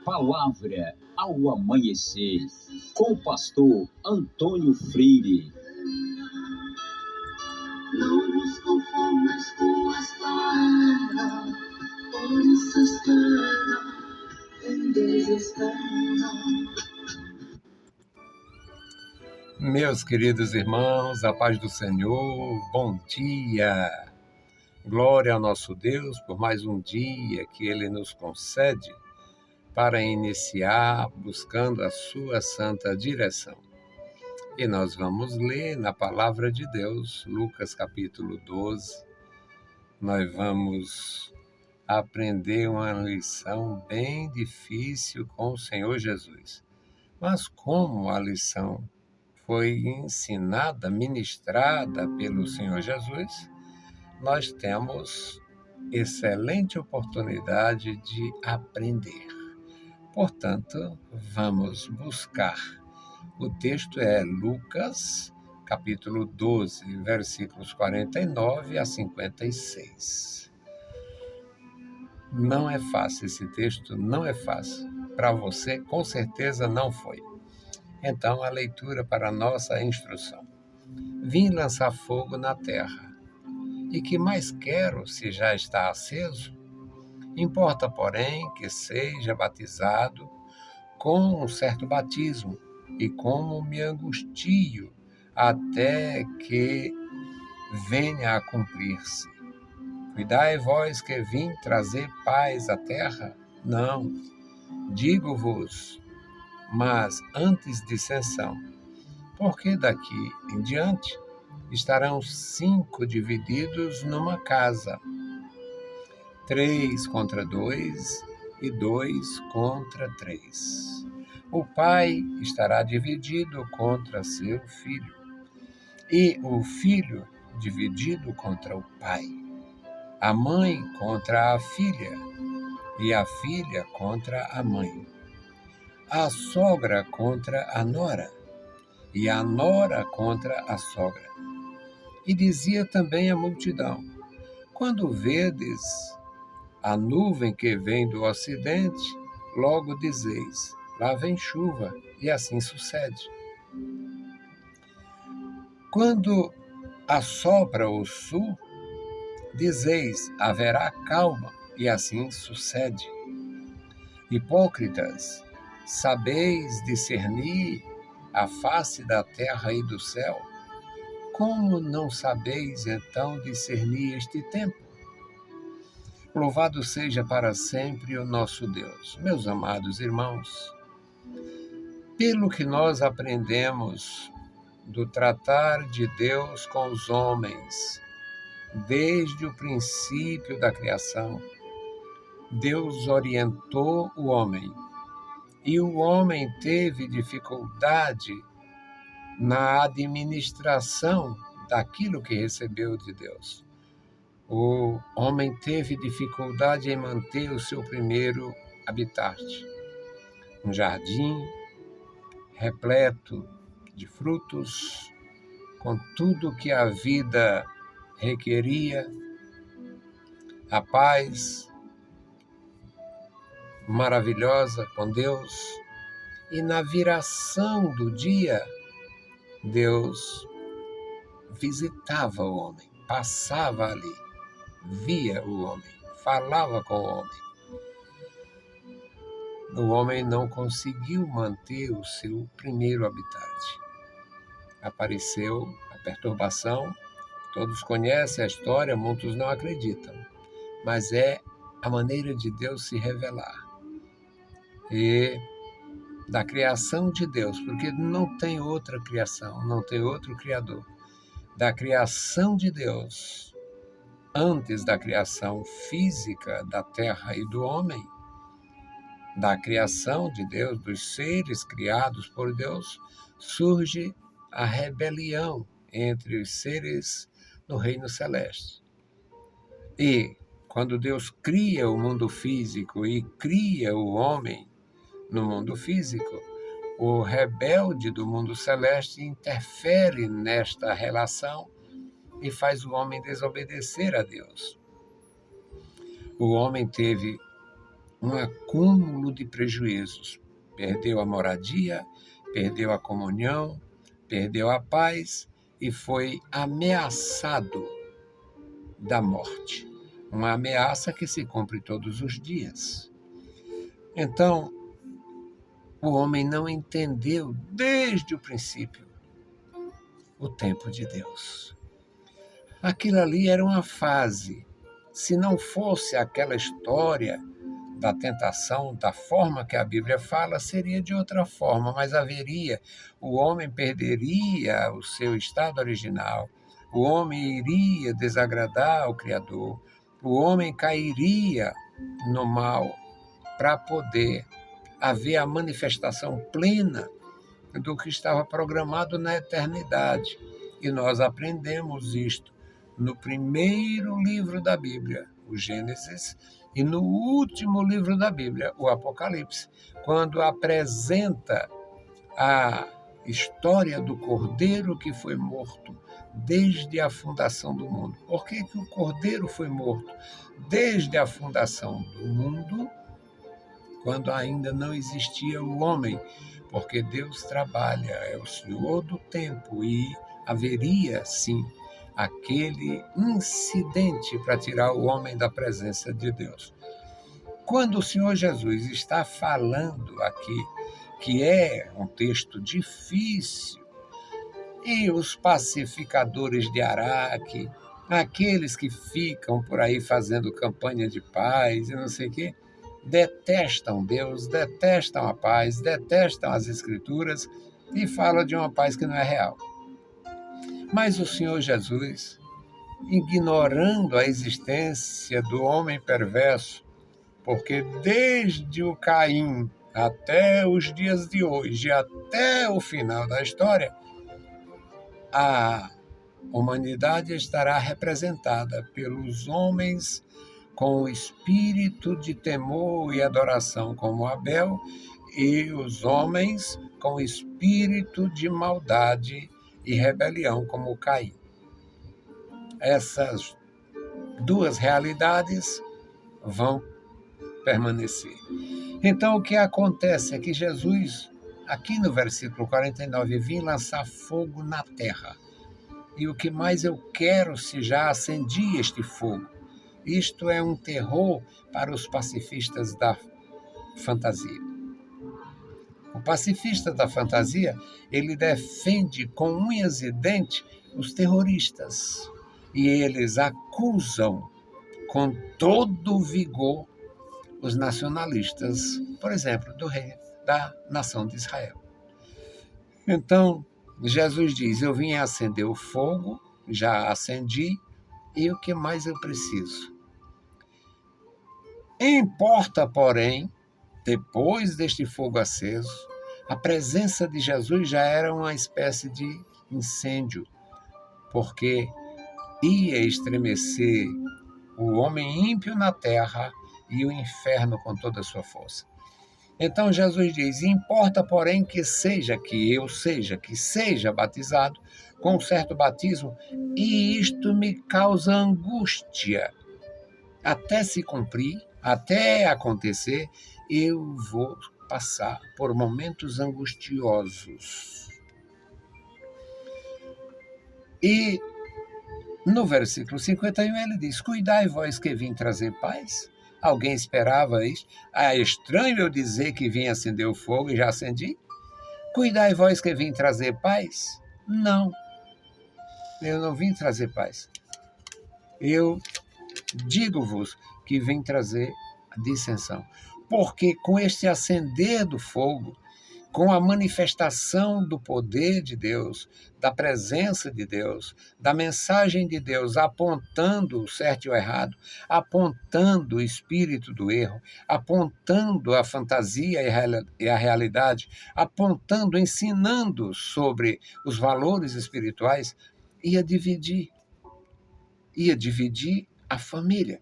Palavra ao amanhecer, com o pastor Antônio Freire. Não nos conformes com esta era, por isso espera em desespero. Meus queridos irmãos, a paz do Senhor, bom dia! Glória ao nosso Deus por mais um dia que Ele nos concede para iniciar buscando a sua santa direção. E nós vamos ler na Palavra de Deus, Lucas capítulo 12. Nós vamos aprender uma lição bem difícil com o Senhor Jesus. Mas como a lição foi ensinada, ministrada pelo Senhor Jesus, nós temos excelente oportunidade de aprender. Portanto, vamos buscar. O texto é Lucas, capítulo 12, versículos 49 a 56. Não é fácil esse texto, não é fácil. Para você, com certeza, não foi. Então, a leitura para a nossa instrução. Vim lançar fogo na terra. E que mais quero se já está aceso? Importa, porém, que seja batizado com um certo batismo, e como me angustio até que venha a cumprir-se. Cuidai vós que vim trazer paz à terra? Não, digo-vos, mas antes dissensão, porque daqui em diante estarão 5 divididos numa casa, 3 contra 2 e 2 contra 3. O pai estará dividido contra seu filho, e o filho dividido contra o pai, a mãe contra a filha, e a filha contra a mãe, a sogra contra a nora, e a nora contra a sogra. E dizia também a multidão: quando vedes a nuvem que vem do ocidente, logo dizeis: lá vem chuva, e assim sucede. Quando assopra o sul, dizeis: haverá calma, e assim sucede. Hipócritas, sabeis discernir a face da terra e do céu? Como não sabeis, então, discernir este tempo? Louvado seja para sempre o nosso Deus. Meus amados irmãos, pelo que nós aprendemos do tratar de Deus com os homens, desde o princípio da criação, Deus orientou o homem, e o homem teve dificuldade na administração daquilo que recebeu de Deus. O homem teve dificuldade em manter o seu primeiro habitat, um jardim repleto de frutos, com tudo que a vida requeria, a paz maravilhosa com Deus. E na viração do dia, Deus visitava o homem, passava ali, via o homem, falava com o homem. O homem não conseguiu manter o seu primeiro habitat. Apareceu a perturbação, todos conhecem a história, muitos não acreditam, mas é a maneira de Deus se revelar. E da criação de Deus, porque não tem outra criação, não tem outro Criador. Da criação de Deus, antes da criação física da terra e do homem, da criação de Deus, dos seres criados por Deus, surge a rebelião entre os seres no reino celeste. E quando Deus cria o mundo físico e cria o homem no mundo físico, o rebelde do mundo celeste interfere nesta relação e faz o homem desobedecer a Deus. o homem teve um acúmulo de prejuízos. Perdeu a moradia, perdeu a comunhão, perdeu a paz e foi ameaçado da morte. Uma ameaça que se cumpre todos os dias. Então, o homem não entendeu desde o princípio o tempo de Deus. Aquilo ali era uma fase. Se não fosse aquela história da tentação, da forma que a Bíblia fala, seria de outra forma, mas o homem perderia o seu estado original, o homem iria desagradar ao Criador, o homem cairia no mal para poder haver a manifestação plena do que estava programado na eternidade. E nós aprendemos isto no primeiro livro da Bíblia, o Gênesis, e no último livro da Bíblia, o Apocalipse, quando apresenta a história do Cordeiro que foi morto desde a fundação do mundo. Por que o Cordeiro foi morto desde a fundação do mundo, quando ainda não existia o homem? Porque Deus trabalha, é o Senhor do tempo, e haveria, sim, aquele incidente para tirar o homem da presença de Deus. Quando o Senhor Jesus está falando aqui, que é um texto difícil, e os pacificadores de Araque, aqueles que ficam por aí fazendo campanha de paz e não sei o quê, detestam Deus, detestam a paz, detestam as Escrituras e falam de uma paz que não é real. Mas o Senhor Jesus, ignorando a existência do homem perverso, porque desde o Caim até os dias de hoje, até o final da história, a humanidade estará representada pelos homens com o espírito de temor e adoração como Abel, e os homens com o espírito de maldade e rebelião como Caim. Essas duas realidades vão permanecer. Então, o que acontece é que Jesus, aqui no versículo 49, vem lançar fogo na terra. E o que mais eu quero, se já acendi este fogo? Isto é um terror para os pacifistas da fantasia. O pacifista da fantasia, ele defende com unhas e dentes os terroristas. E eles acusam com todo o vigor os nacionalistas, por exemplo, do rei da nação de Israel. Então, Jesus diz, eu vim acender o fogo, já acendi, e o que mais eu preciso? Importa, porém, depois deste fogo aceso, a presença de Jesus já era uma espécie de incêndio, porque ia estremecer o homem ímpio na terra e o inferno com toda a sua força. Então Jesus diz, importa, porém, que seja batizado com um certo batismo, e isto me causa angústia. Até se cumprir, até acontecer, eu vou passar por momentos angustiosos. E no versículo 51 ele diz, cuidai vós que vim trazer paz. Alguém esperava isso? É estranho eu dizer que vim acender o fogo e já acendi? Cuidai vós que vim trazer paz? Não, eu não vim trazer paz. Eu digo-vos que vim trazer dissensão. Porque com este acender do fogo, com a manifestação do poder de Deus, da presença de Deus, da mensagem de Deus apontando o certo e o errado, apontando o espírito do erro, apontando a fantasia e a realidade, apontando, ensinando sobre os valores espirituais, ia dividir a família.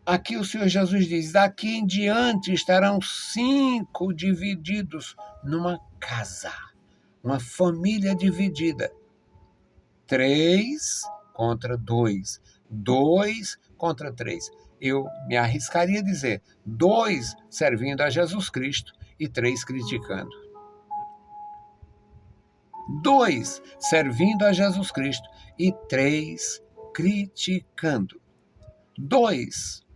Aqui o Senhor Jesus diz, daqui em diante estarão 5 divididos numa casa, uma família dividida. 3 contra 2, 2 contra 3. eu me arriscaria a dizer, 2 servindo a Jesus Cristo e 3 criticando. 2 servindo a Jesus Cristo e 3 criticando. 2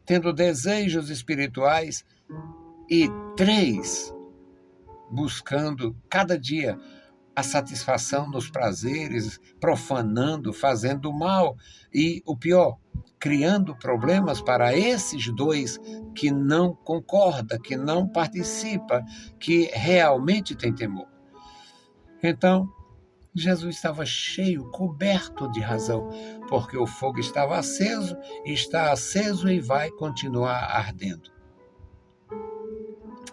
tendo desejos espirituais e 3 buscando cada dia a satisfação nos prazeres, profanando, fazendo mal e, o pior, criando problemas para esses 2 que não concorda, que não participa, que realmente tem temor. Então, Jesus estava cheio, coberto de razão, porque o fogo estava aceso, está aceso e vai continuar ardendo.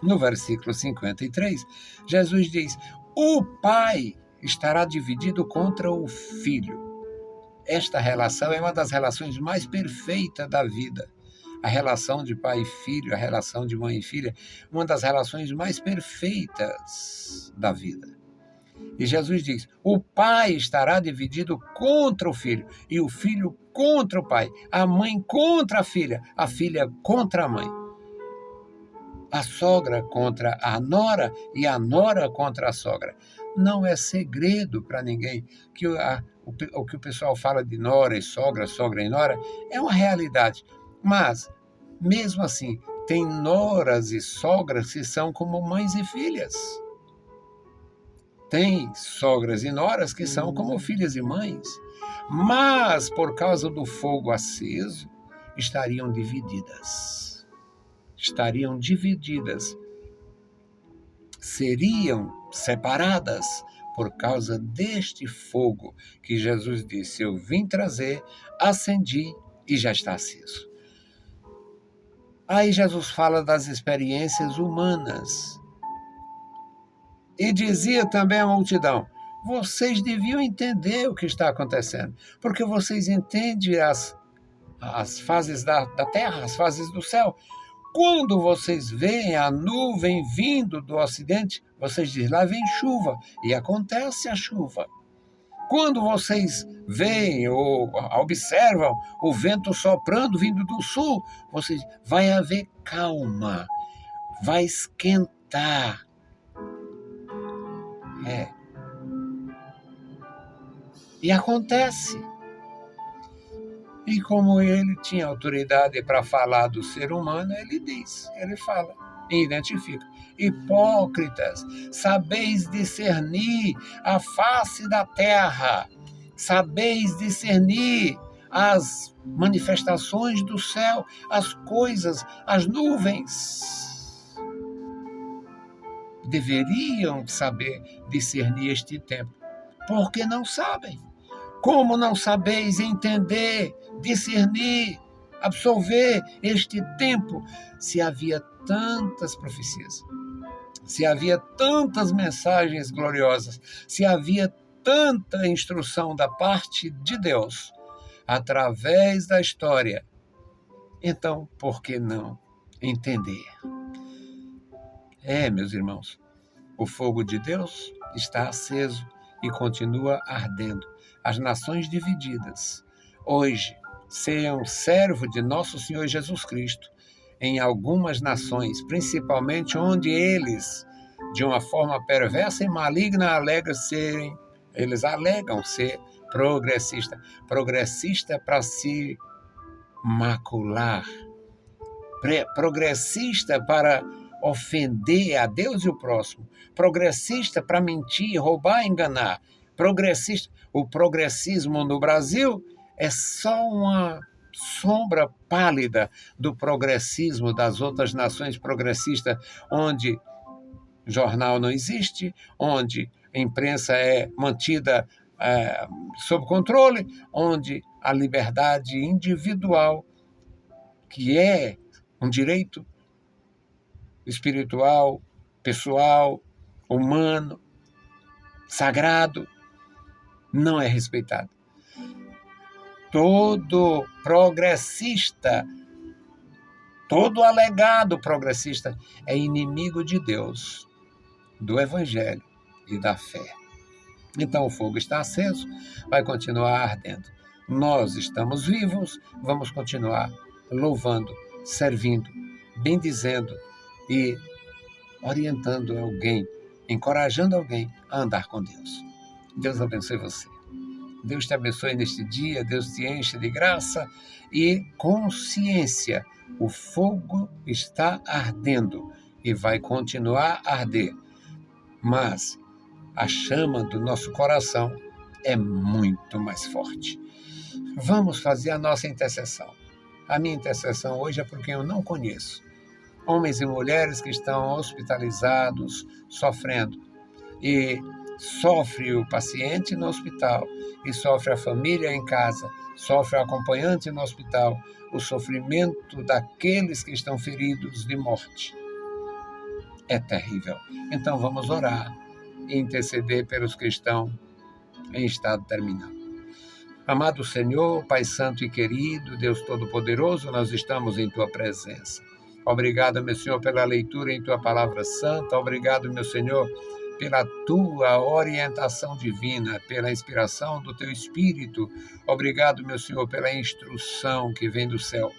No versículo 53, Jesus diz: o Pai estará dividido contra o Filho. Esta relação é uma das relações mais perfeitas da vida. A relação de pai e filho, a relação de mãe e filha, uma das relações mais perfeitas da vida. E Jesus diz: o pai estará dividido contra o filho, e o filho contra o pai, a mãe contra a filha contra a mãe. A sogra contra a nora e a nora contra a sogra. Não é segredo para ninguém que o que o pessoal fala de nora e sogra e nora é uma realidade. Mas, mesmo assim, tem noras e sogras que são como mães e filhas. Tem sogras e noras que são como filhas e mães. Mas, por causa do fogo aceso, estariam divididas. Seriam separadas por causa deste fogo que Jesus disse: eu vim trazer, acendi e já está aceso. Aí Jesus fala das experiências humanas. E dizia também à multidão: vocês deviam entender o que está acontecendo, porque vocês entendem as fases da terra, as fases do céu. Quando vocês veem a nuvem vindo do ocidente, vocês dizem: lá vem chuva, e acontece a chuva. Quando vocês veem ou observam o vento soprando vindo do sul, vocês dizem: vai haver calma, vai esquentar. E acontece. E como ele tinha autoridade para falar do ser humano, ele fala, e identifica: hipócritas, sabeis discernir a face da terra, sabeis discernir as manifestações do céu, as coisas, as nuvens. Deveriam saber discernir este tempo, porque não sabem. Como não sabeis entender, discernir, absorver este tempo, se havia tantas profecias, se havia tantas mensagens gloriosas, se havia tanta instrução da parte de Deus, através da história? Então, por que não entender? Meus irmãos, o fogo de Deus está aceso e continua ardendo. As nações divididas hoje sejam servo de nosso Senhor Jesus Cristo em algumas nações, principalmente onde eles, de uma forma perversa e maligna, eles alegam ser progressista para se macular, progressista para ofender a Deus e o próximo, progressista para mentir, roubar, enganar, progressista. O progressismo no Brasil é só uma sombra pálida do progressismo das outras nações progressistas, onde jornal não existe, onde a imprensa é mantida sob controle, onde a liberdade individual, que é um direito espiritual, pessoal, humano, sagrado, não é respeitado. Todo progressista, todo alegado progressista é inimigo de Deus, do Evangelho e da fé. Então o fogo está aceso, vai continuar ardendo. Nós estamos vivos, vamos continuar louvando, servindo, bendizendo e orientando alguém, encorajando alguém a andar com Deus. Deus abençoe você. Deus te abençoe neste dia, Deus te enche de graça e consciência. O fogo está ardendo e vai continuar a arder, mas a chama do nosso coração é muito mais forte. Vamos fazer a nossa intercessão. A minha intercessão hoje é por quem eu não conheço. Homens e mulheres que estão hospitalizados, sofrendo. E sofre o paciente no hospital, e sofre a família em casa, sofre o acompanhante no hospital, o sofrimento daqueles que estão feridos de morte. É terrível. Então vamos orar e interceder pelos que estão em estado terminal. Amado Senhor, Pai Santo e querido, Deus Todo-Poderoso, nós estamos em Tua presença. Obrigado, meu Senhor, pela leitura em Tua Palavra Santa. Obrigado, meu Senhor, pela Tua orientação divina, pela inspiração do Teu Espírito. Obrigado, meu Senhor, pela instrução que vem do céu.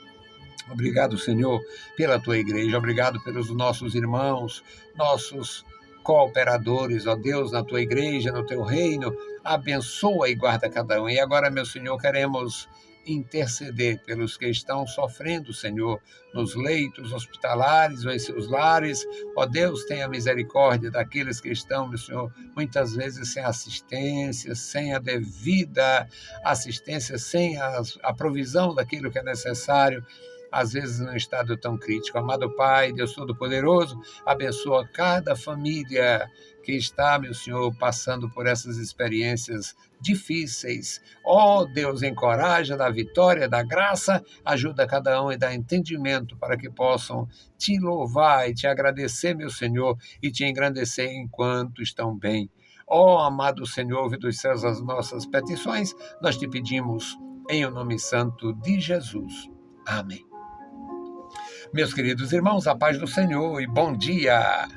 Obrigado, Senhor, pela Tua igreja. Obrigado pelos nossos irmãos, nossos cooperadores, ó Deus, na Tua igreja, no Teu reino. Abençoa e guarda cada um. E agora, meu Senhor, queremos interceder pelos que estão sofrendo, Senhor, nos leitos hospitalares ou em seus lares. Ó Deus, tenha misericórdia daqueles que estão, meu Senhor, muitas vezes sem assistência, sem a devida assistência, sem a provisão daquilo que é necessário, às vezes num estado tão crítico. Amado Pai, Deus Todo-Poderoso, abençoa cada família que está, meu Senhor, passando por essas experiências difíceis. Ó Deus, encoraja, dá vitória, dá graça, ajuda cada um e dá entendimento para que possam te louvar e te agradecer, meu Senhor, e te engrandecer enquanto estão bem. Ó amado Senhor, ouve dos céus as nossas petições, nós te pedimos em o nome santo de Jesus. Amém. Meus queridos irmãos, a paz do Senhor e bom dia!